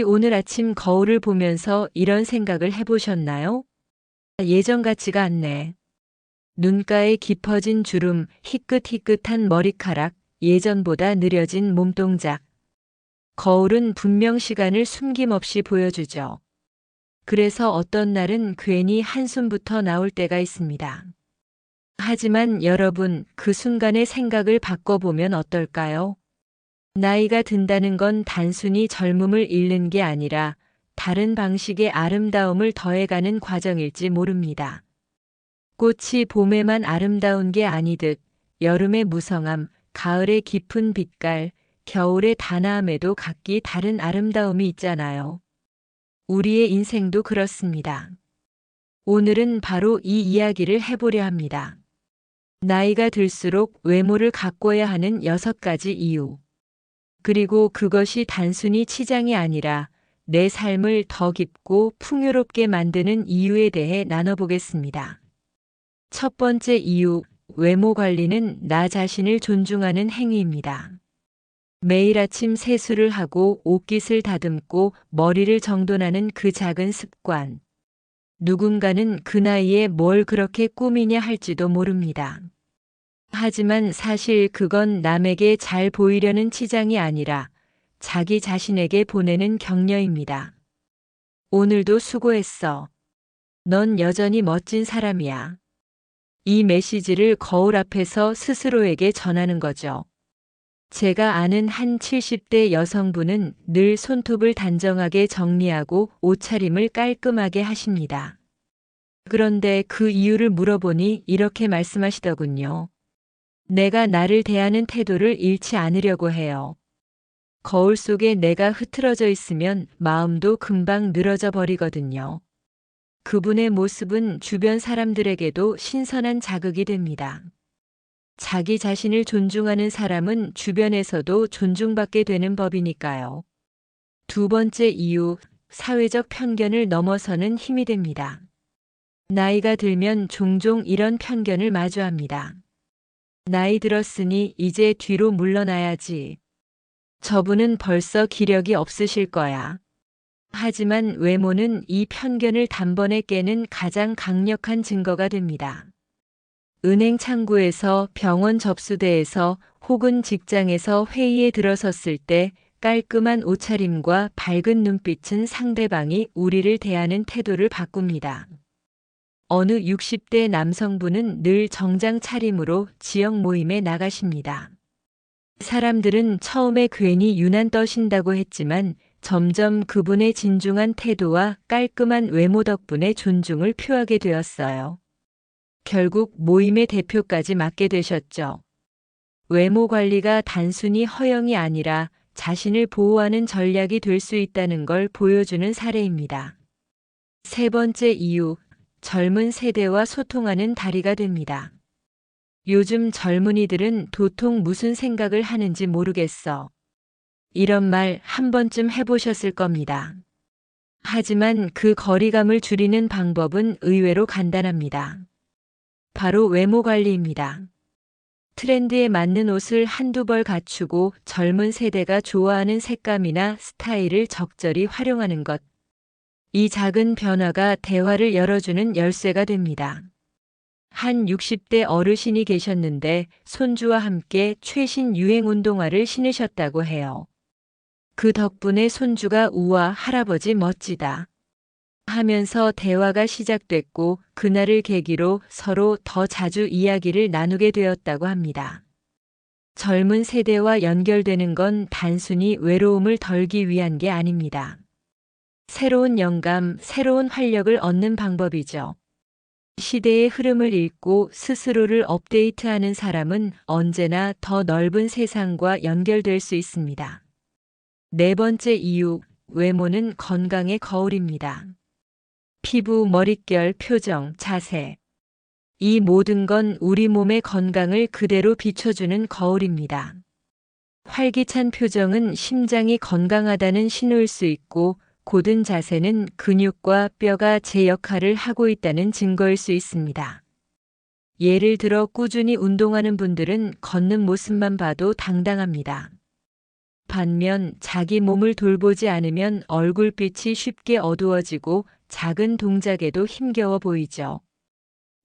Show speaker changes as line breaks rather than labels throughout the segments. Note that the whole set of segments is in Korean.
오늘 아침 거울을 보면서 이런 생각을 해보셨나요? 예전 같지가 않네. 눈가에 깊어진 주름, 희끗희끗한 머리카락, 예전보다 느려진 몸동작. 거울은 분명 시간을 숨김없이 보여주죠. 그래서 어떤 날은 괜히 한숨부터 나올 때가 있습니다. 하지만 여러분, 그 순간의 생각을 바꿔보면 어떨까요? 나이가 든다는 건 단순히 젊음을 잃는 게 아니라 다른 방식의 아름다움을 더해가는 과정일지 모릅니다. 꽃이 봄에만 아름다운 게 아니듯 여름의 무성함, 가을의 깊은 빛깔, 겨울의 단아함에도 각기 다른 아름다움이 있잖아요. 우리의 인생도 그렇습니다. 오늘은 바로 이 이야기를 해보려 합니다. 나이가 들수록 외모를 가꿔야 하는 6가지 이유. 그리고 그것이 단순히 치장이 아니라 내 삶을 더 깊고 풍요롭게 만드는 이유에 대해 나눠보겠습니다. 첫 번째 이유, 외모 관리는 나 자신을 존중하는 행위입니다. 매일 아침 세수를 하고 옷깃을 다듬고 머리를 정돈하는 그 작은 습관. 누군가는 그 나이에 뭘 그렇게 꾸미냐 할지도 모릅니다. 하지만 사실 그건 남에게 잘 보이려는 치장이 아니라 자기 자신에게 보내는 격려입니다. 오늘도 수고했어. 넌 여전히 멋진 사람이야. 이 메시지를 거울 앞에서 스스로에게 전하는 거죠. 제가 아는 한 70대 여성분은 늘 손톱을 단정하게 정리하고 옷차림을 깔끔하게 하십니다. 그런데 그 이유를 물어보니 이렇게 말씀하시더군요. 내가 나를 대하는 태도를 잃지 않으려고 해요. 거울 속에 내가 흐트러져 있으면 마음도 금방 늘어져 버리거든요. 그분의 모습은 주변 사람들에게도 신선한 자극이 됩니다. 자기 자신을 존중하는 사람은 주변에서도 존중받게 되는 법이니까요. 두 번째 이유, 사회적 편견을 넘어서는 힘이 됩니다. 나이가 들면 종종 이런 편견을 마주합니다. 나이 들었으니 이제 뒤로 물러나야지. 저분은 벌써 기력이 없으실 거야. 하지만 외모는 이 편견을 단번에 깨는 가장 강력한 증거가 됩니다. 은행 창구에서, 병원 접수대에서 혹은 직장에서 회의에 들어섰을 때 깔끔한 옷차림과 밝은 눈빛은 상대방이 우리를 대하는 태도를 바꿉니다. 어느 60대 남성분은 늘 정장 차림으로 지역 모임에 나가십니다. 사람들은 처음에 괜히 유난 떠신다고 했지만 점점 그분의 진중한 태도와 깔끔한 외모 덕분에 존중을 표하게 되었어요. 결국 모임의 대표까지 맡게 되셨죠. 외모 관리가 단순히 허영이 아니라 자신을 보호하는 전략이 될 수 있다는 걸 보여주는 사례입니다. 세 번째 이유, 젊은 세대와 소통하는 다리가 됩니다. 요즘 젊은이들은 도통 무슨 생각을 하는지 모르겠어. 이런 말 한 번쯤 해보셨을 겁니다. 하지만 그 거리감을 줄이는 방법은 의외로 간단합니다. 바로 외모 관리입니다. 트렌드에 맞는 옷을 한두 벌 갖추고 젊은 세대가 좋아하는 색감이나 스타일을 적절히 활용하는 것. 이 작은 변화가 대화를 열어주는 열쇠가 됩니다. 한 60대 어르신이 계셨는데 손주와 함께 최신 유행 운동화를 신으셨다고 해요. 그 덕분에 손주가 우와 할아버지 멋지다 하면서 대화가 시작됐고 그날을 계기로 서로 더 자주 이야기를 나누게 되었다고 합니다. 젊은 세대와 연결되는 건 단순히 외로움을 덜기 위한 게 아닙니다. 새로운 영감, 새로운 활력을 얻는 방법이죠. 시대의 흐름을 읽고 스스로를 업데이트하는 사람은 언제나 더 넓은 세상과 연결될 수 있습니다. 네 번째 이유, 외모는 건강의 거울입니다. 피부, 머릿결, 표정, 자세. 이 모든 건 우리 몸의 건강을 그대로 비춰주는 거울입니다. 활기찬 표정은 심장이 건강하다는 신호일 수 있고 곧은 자세는 근육과 뼈가 제 역할을 하고 있다는 증거일 수 있습니다. 예를 들어 꾸준히 운동하는 분들은 걷는 모습만 봐도 당당합니다. 반면 자기 몸을 돌보지 않으면 얼굴빛이 쉽게 어두워지고 작은 동작에도 힘겨워 보이죠.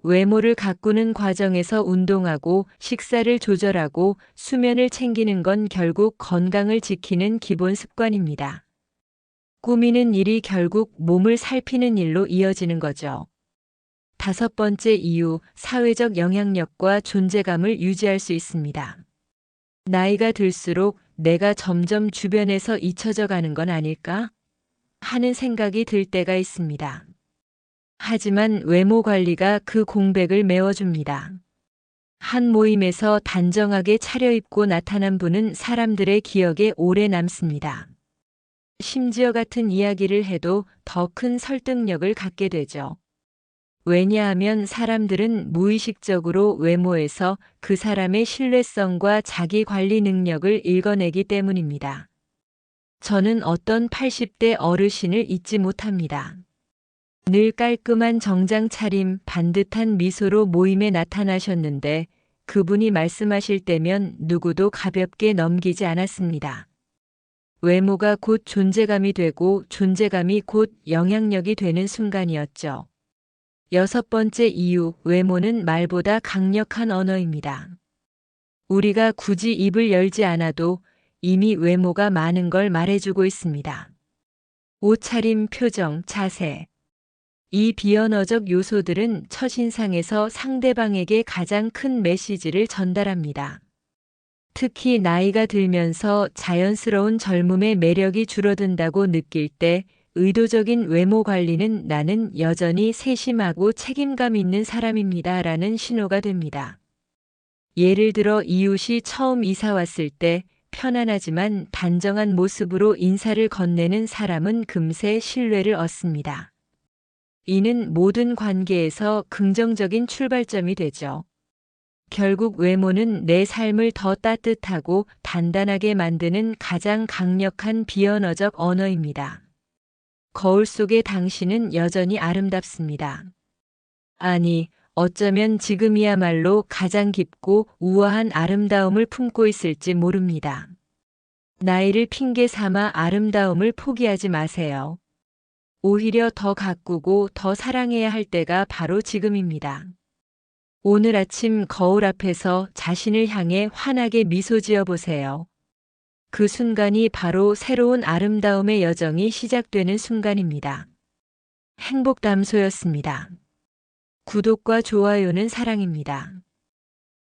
외모를 가꾸는 과정에서 운동하고 식사를 조절하고 수면을 챙기는 건 결국 건강을 지키는 기본 습관입니다. 꾸미는 일이 결국 몸을 살피는 일로 이어지는 거죠. 5번째 이유, 사회적 영향력과 존재감을 유지할 수 있습니다. 나이가 들수록 내가 점점 주변에서 잊혀져 가는 건 아닐까 하는 생각이 들 때가 있습니다. 하지만 외모 관리가 그 공백을 메워줍니다. 한 모임에서 단정하게 차려입고 나타난 분은 사람들의 기억에 오래 남습니다. 심지어 같은 이야기를 해도 더 큰 설득력을 갖게 되죠. 왜냐하면 사람들은 무의식적으로 외모에서 그 사람의 신뢰성과 자기 관리 능력을 읽어내기 때문입니다. 저는 어떤 80대 어르신을 잊지 못합니다. 늘 깔끔한 정장 차림, 반듯한 미소로 모임에 나타나셨는데 그분이 말씀하실 때면 누구도 가볍게 넘기지 않았습니다. 외모가 곧 존재감이 되고 존재감이 곧 영향력이 되는 순간이었죠. 6번째 이유, 외모는 말보다 강력한 언어입니다. 우리가 굳이 입을 열지 않아도 이미 외모가 많은 걸 말해주고 있습니다. 옷차림, 표정, 자세. 이 비언어적 요소들은 첫인상에서 상대방에게 가장 큰 메시지를 전달합니다. 특히 나이가 들면서 자연스러운 젊음의 매력이 줄어든다고 느낄 때 의도적인 외모 관리는 나는 여전히 세심하고 책임감 있는 사람입니다 라는 신호가 됩니다. 예를 들어 이웃이 처음 이사 왔을 때 편안하지만 단정한 모습으로 인사를 건네는 사람은 금세 신뢰를 얻습니다. 이는 모든 관계에서 긍정적인 출발점이 되죠. 결국 외모는 내 삶을 더 따뜻하고 단단하게 만드는 가장 강력한 비언어적 언어입니다. 거울 속의 당신은 여전히 아름답습니다. 아니, 어쩌면 지금이야말로 가장 깊고 우아한 아름다움을 품고 있을지 모릅니다. 나이를 핑계 삼아 아름다움을 포기하지 마세요. 오히려 더 가꾸고 더 사랑해야 할 때가 바로 지금입니다. 오늘 아침 거울 앞에서 자신을 향해 환하게 미소 지어 보세요. 그 순간이 바로 새로운 아름다움의 여정이 시작되는 순간입니다. 행복담소였습니다. 구독과 좋아요는 사랑입니다.